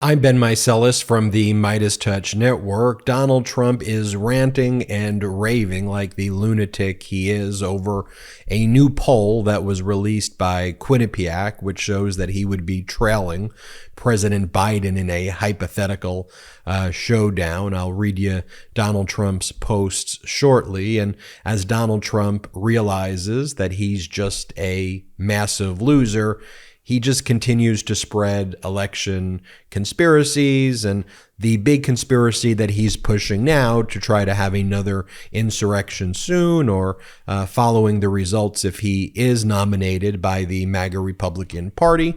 I'm Ben Meiselas from the MeidasTouch network. Donald Trump is ranting and raving like the lunatic he is over a new poll that was released by Quinnipiac, which shows that he would be trailing President Biden in a hypothetical showdown. I'll read you Donald Trump's posts shortly. And as Donald Trump realizes that he's just a massive loser, he just continues to spread election conspiracies, and the big conspiracy that he's pushing now to try to have another insurrection soon, or following the results if he is nominated by the MAGA Republican Party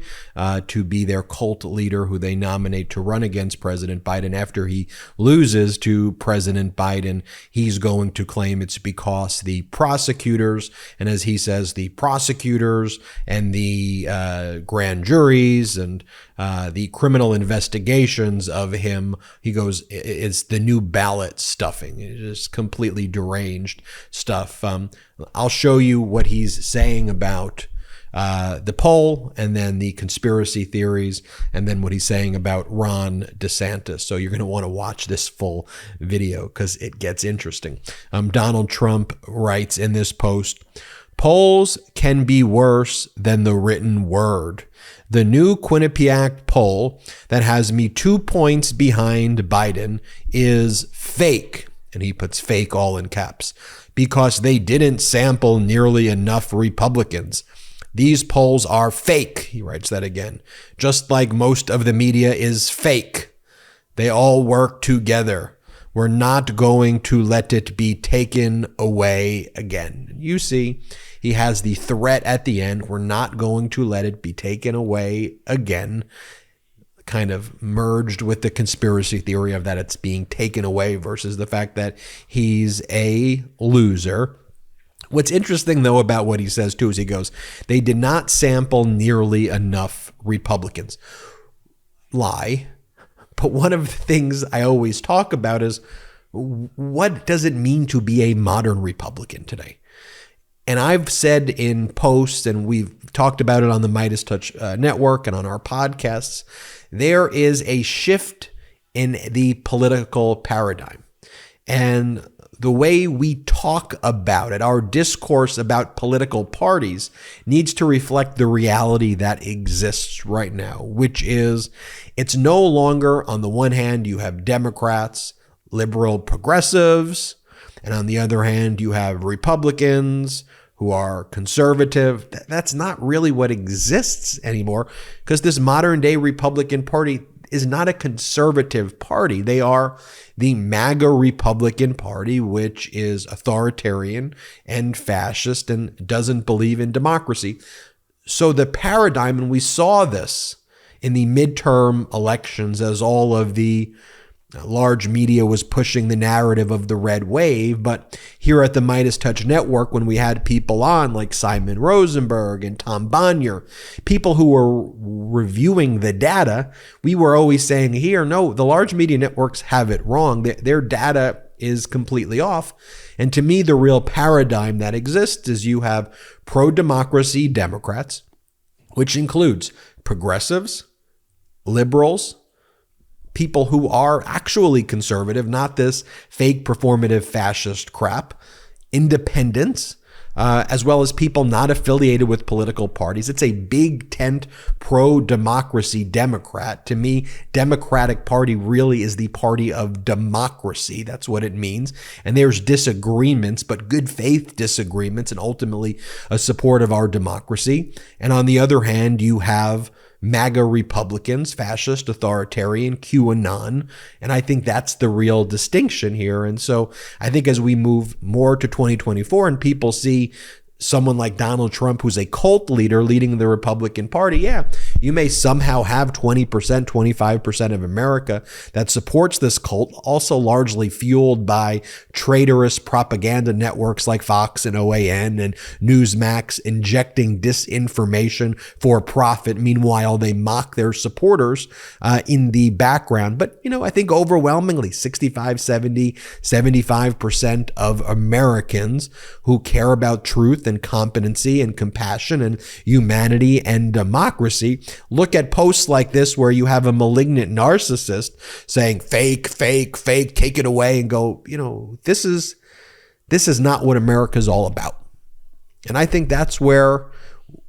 to be their cult leader who they nominate to run against President Biden. After he loses to President Biden, he's going to claim it's because the prosecutors, and as he says, the prosecutors and the grand juries and the criminal investigations of him, he goes, it's the new ballot stuffing. It's just completely deranged stuff. I'll show you what he's saying about the poll, and then the conspiracy theories, and then what he's saying about Ron DeSantis. So you're going to want to watch this full video because it gets interesting. Donald Trump writes in this post, "Polls can be worse than the written word. The new Quinnipiac poll that has me 2 points behind Biden is fake," and he puts fake all in caps, "because they didn't sample nearly enough Republicans. These polls are fake," he writes that again, "just like most of the media is fake. They all work together. We're not going to let it be taken away again." You see, he has the threat at the end. We're not going to let it be taken away again, kind of merged with the conspiracy theory of that it's being taken away versus the fact that he's a loser. What's interesting, though, about what he says, too, is he goes, they did not sample nearly enough Republicans. Lie. But one of the things I always talk about is, what does it mean to be a modern Republican today? And I've said in posts, and we've talked about it on the MeidasTouch network and on our podcasts, there is a shift in the political paradigm. And the way we talk about it, our discourse about political parties, needs to reflect the reality that exists right now, which is it's no longer, on the one hand, you have Democrats, liberal progressives, and on the other hand, you have Republicans who are conservative. That's not really what exists anymore, because this modern day Republican Party is not a conservative party. They are the MAGA Republican Party, which is authoritarian and fascist and doesn't believe in democracy. So the paradigm, and we saw this in the midterm elections as all of the large media was pushing the narrative of the red wave. But here at the MeidasTouch network, when we had people on like Simon Rosenberg and Tom Bonnier, people who were reviewing the data, we were always saying here, no, the large media networks have it wrong. Their data is completely off. And to me, the real paradigm that exists is you have pro-democracy Democrats, which includes progressives, liberals, people who are actually conservative, not this fake performative fascist crap, independents, as well as people not affiliated with political parties. It's a big tent pro-democracy Democrat. To me, Democratic Party really is the party of democracy. That's what it means. And there's disagreements, but good faith disagreements, and ultimately a support of our democracy. And on the other hand, you have MAGA Republicans, fascist, authoritarian, QAnon. And I think that's the real distinction here. And so I think as we move more to 2024 and people see someone like Donald Trump, who's a cult leader leading the Republican Party, yeah, you may somehow have 20%, 25% of America that supports this cult, also largely fueled by traitorous propaganda networks like Fox and OAN and Newsmax injecting disinformation for profit. Meanwhile, they mock their supporters in the background. But, I think overwhelmingly 65, 70, 75% of Americans who care about truth, truth and competency and compassion and humanity and democracy, look at posts like this where you have a malignant narcissist saying fake, fake, fake, take it away, and go, this is not what America's all about. And I think that's where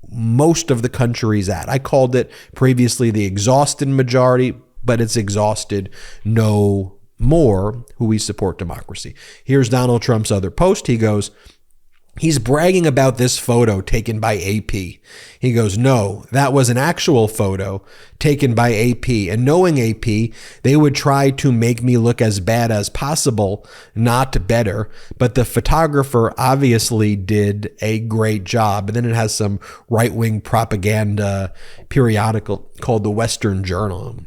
most of the country's at. I called it previously the exhausted majority, but it's exhausted no more who we support democracy. Here's Donald Trump's other post. He goes, he's bragging about this photo taken by AP. He goes, no, that was an actual photo taken by AP. And knowing AP, they would try to make me look as bad as possible, not better. But the photographer obviously did a great job. And then it has some right-wing propaganda periodical called the Western Journal.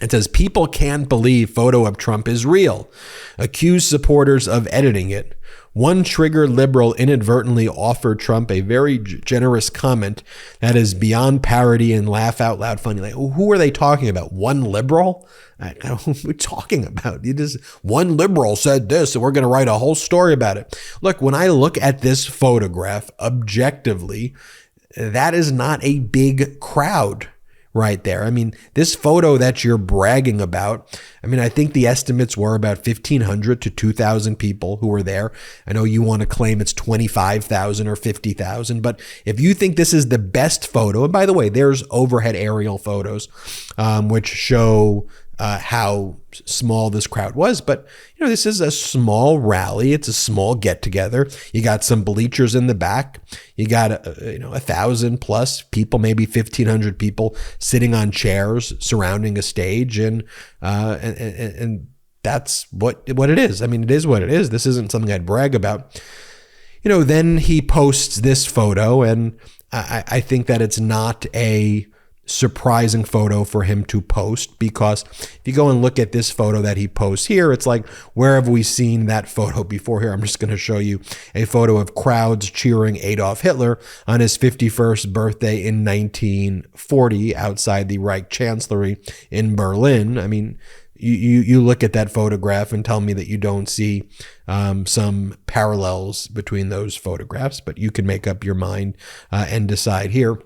It says, people can't believe photo of Trump is real. Accuse supporters of editing it. One triggered liberal inadvertently offered Trump a very generous comment that is beyond parody and laugh out loud funny. Like, who are they talking about? One liberal? I don't know what we're talking about. One liberal said this, and we're going to write a whole story about it. Look, when I look at this photograph objectively, that is not a big crowd right there. I mean, this photo that you're bragging about, I think the estimates were about 1,500 to 2,000 people who were there. I know you want to claim it's 25,000 or 50,000, but if you think this is the best photo, and by the way, there's overhead aerial photos, which show how small this crowd was. But, this is a small rally. It's a small get together. You got some bleachers in the back. You got, 1,000 plus people, maybe 1,500 people sitting on chairs surrounding a stage. And that's what it is. It is what it is. This isn't something I'd brag about. Then he posts this photo, and I think that it's not a surprising photo for him to post, because if you go and look at this photo that he posts here, it's like, where have we seen that photo before? Here, I'm just going to show you a photo of crowds cheering Adolf Hitler on his 51st birthday in 1940 outside the Reich Chancellery in Berlin. You look at that photograph and tell me that you don't see some parallels between those photographs, but you can make up your mind and decide here.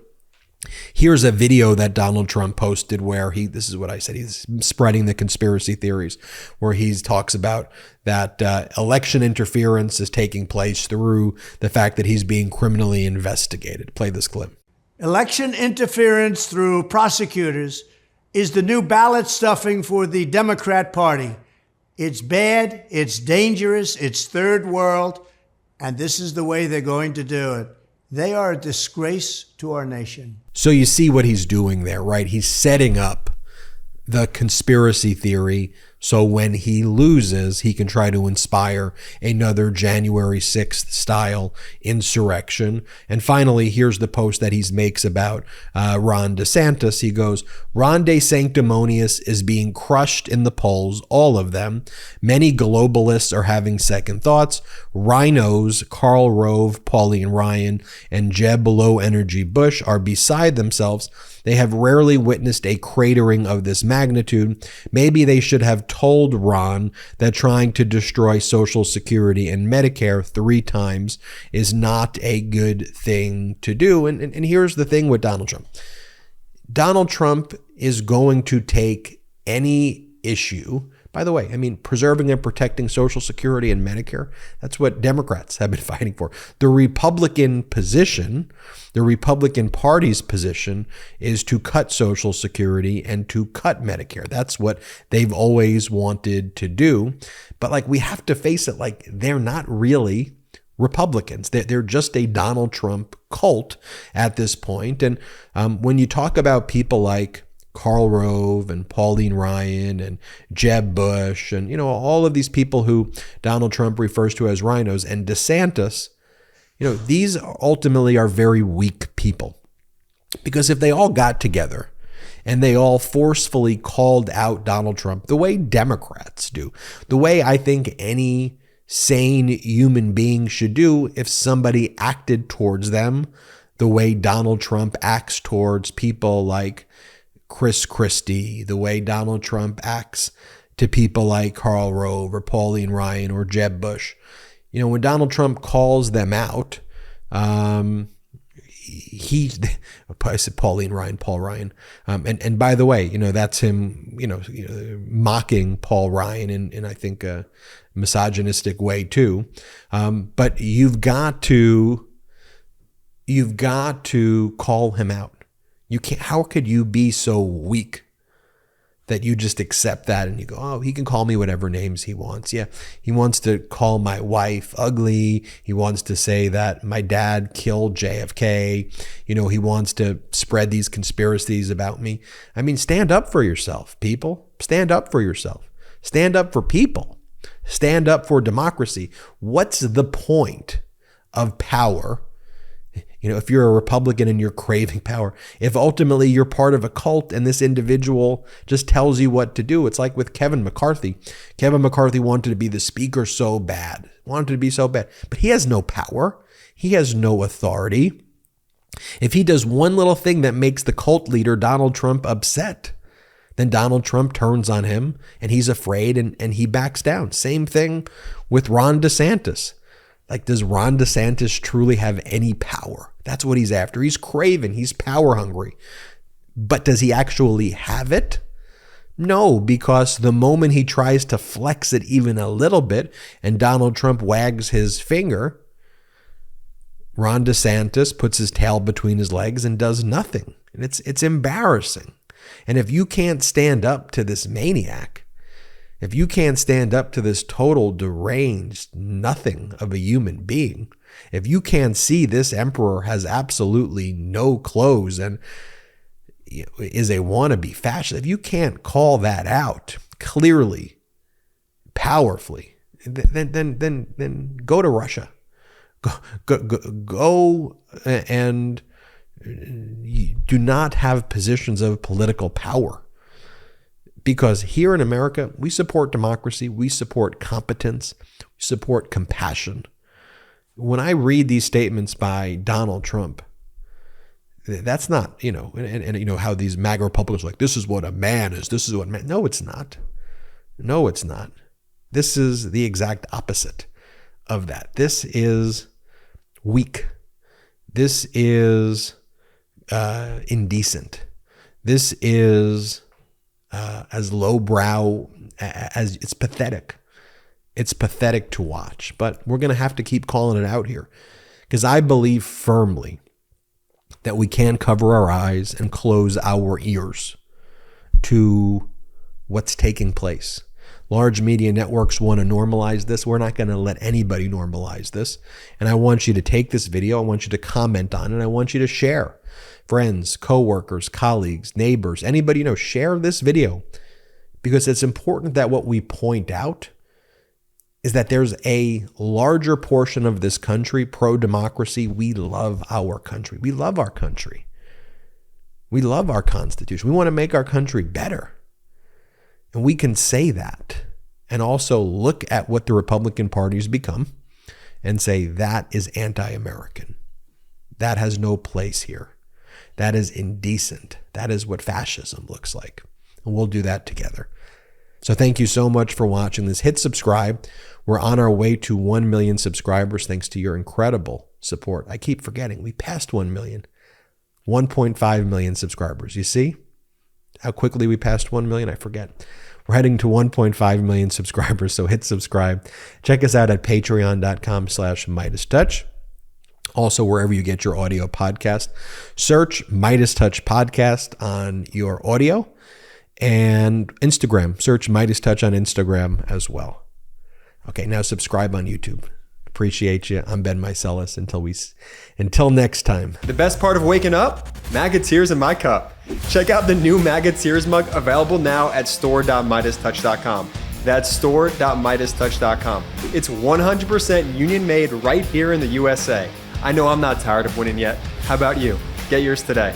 Here's a video that Donald Trump posted where this is what I said, he's spreading the conspiracy theories, where he talks about that election interference is taking place through the fact that he's being criminally investigated. Play this clip. Election interference through prosecutors is the new ballot stuffing for the Democrat Party. It's bad, it's dangerous, it's third world, and this is the way they're going to do it. They are a disgrace to our nation. So you see what he's doing there, right? He's setting up the conspiracy theory so when he loses, he can try to inspire another January 6th style insurrection. And finally, here's the post that he makes about Ron DeSantis. He goes, Ron DeSanctimonious is being crushed in the polls, all of them. Many globalists are having second thoughts. Rhinos, Karl Rove, Pauline Ryan, and Jeb Low Energy Bush are beside themselves. They have rarely witnessed a cratering of this magnitude. Maybe they should have told Ron that trying to destroy Social Security and Medicare 3 times is not a good thing to do. And here's the thing with Donald Trump. Donald Trump is going to take any issue. By the way, preserving and protecting Social Security and Medicare, that's what Democrats have been fighting for. The Republican position, the Republican Party's position, is to cut Social Security and to cut Medicare. That's what they've always wanted to do. But we have to face it, they're not really Republicans. They're just a Donald Trump cult at this point. And when you talk about people like Karl Rove and Pauline Ryan and Jeb Bush and, all of these people who Donald Trump refers to as rhinos, and DeSantis, these ultimately are very weak people. Because if they all got together and they all forcefully called out Donald Trump the way Democrats do, the way I think any sane human being should do if somebody acted towards them the way Donald Trump acts towards people like Chris Christie, the way Donald Trump acts to people like Karl Rove or Pauline Ryan or Jeb Bush. When Donald Trump calls them out, I said Paul Ryan. And by the way, that's him, mocking Paul Ryan in I think a misogynistic way too. But you've got to call him out. You can't. How could you be so weak that you just accept that and you go, oh, he can call me whatever names he wants. Yeah, he wants to call my wife ugly. He wants to say that my dad killed JFK. He wants to spread these conspiracies about me. I mean, stand up for yourself, people. Stand up for yourself. Stand up for people. Stand up for democracy. What's the point of power? If you're a Republican and you're craving power, if ultimately you're part of a cult and this individual just tells you what to do, it's like with Kevin McCarthy. Kevin McCarthy wanted to be the speaker so bad, but he has no power. He has no authority. If he does one little thing that makes the cult leader, Donald Trump, upset, then Donald Trump turns on him and he's afraid and he backs down. Same thing with Ron DeSantis. Like, does Ron DeSantis truly have any power? That's what he's after. He's craving. He's power hungry. But does he actually have it? No, because the moment he tries to flex it even a little bit and Donald Trump wags his finger, Ron DeSantis puts his tail between his legs and does nothing. And it's embarrassing. And if you can't stand up to this maniac, if you can't stand up to this total deranged nothing of a human being, if you can't see this emperor has absolutely no clothes and is a wannabe fascist, if you can't call that out clearly, powerfully, then go to Russia. Go and do not have positions of political power. Because here in America, we support democracy, we support competence, we support compassion. When I read these statements by Donald Trump, that's not, and how these MAGA Republicans are like, this is what a man is, this is what man. No, it's not. No, it's not. This is the exact opposite of that. This is weak. This is indecent. This is as lowbrow as it's pathetic. It's pathetic to watch, but we're going to have to keep calling it out here because I believe firmly that we can cover our eyes and close our ears to what's taking place. Large media networks want to normalize this. We're not going to let anybody normalize this. And I want you to take this video. I want you to comment on it. I want you to share. Friends, coworkers, colleagues, neighbors, anybody share this video because it's important that what we point out is that there's a larger portion of this country pro-democracy. We love our country. We love our country. We love our Constitution. We want to make our country better. And we can say that and also look at what the Republican Party has become and say that is anti-American. That has no place here. That is indecent. That is what fascism looks like. And we'll do that together. So thank you so much for watching this. Hit subscribe. We're on our way to 1 million subscribers thanks to your incredible support. I keep forgetting we passed 1 million. 1.5 million subscribers. You see how quickly we passed 1 million? I forget. We're heading to 1.5 million subscribers, so hit subscribe. Check us out at patreon.com/MeidasTouch. Also, wherever you get your audio podcast, search MeidasTouch Podcast on your audio, and Instagram. Search MeidasTouch on Instagram as well. Okay, now subscribe on YouTube. Appreciate you. I'm Ben Meiselas. Until next time. The best part of waking up? MAGA tears in my cup. Check out the new MAGA tears mug available now at store.MeidasTouch.com. That's store.MeidasTouch.com. It's 100% union made right here in the USA. I know I'm not tired of winning yet. How about you? Get yours today.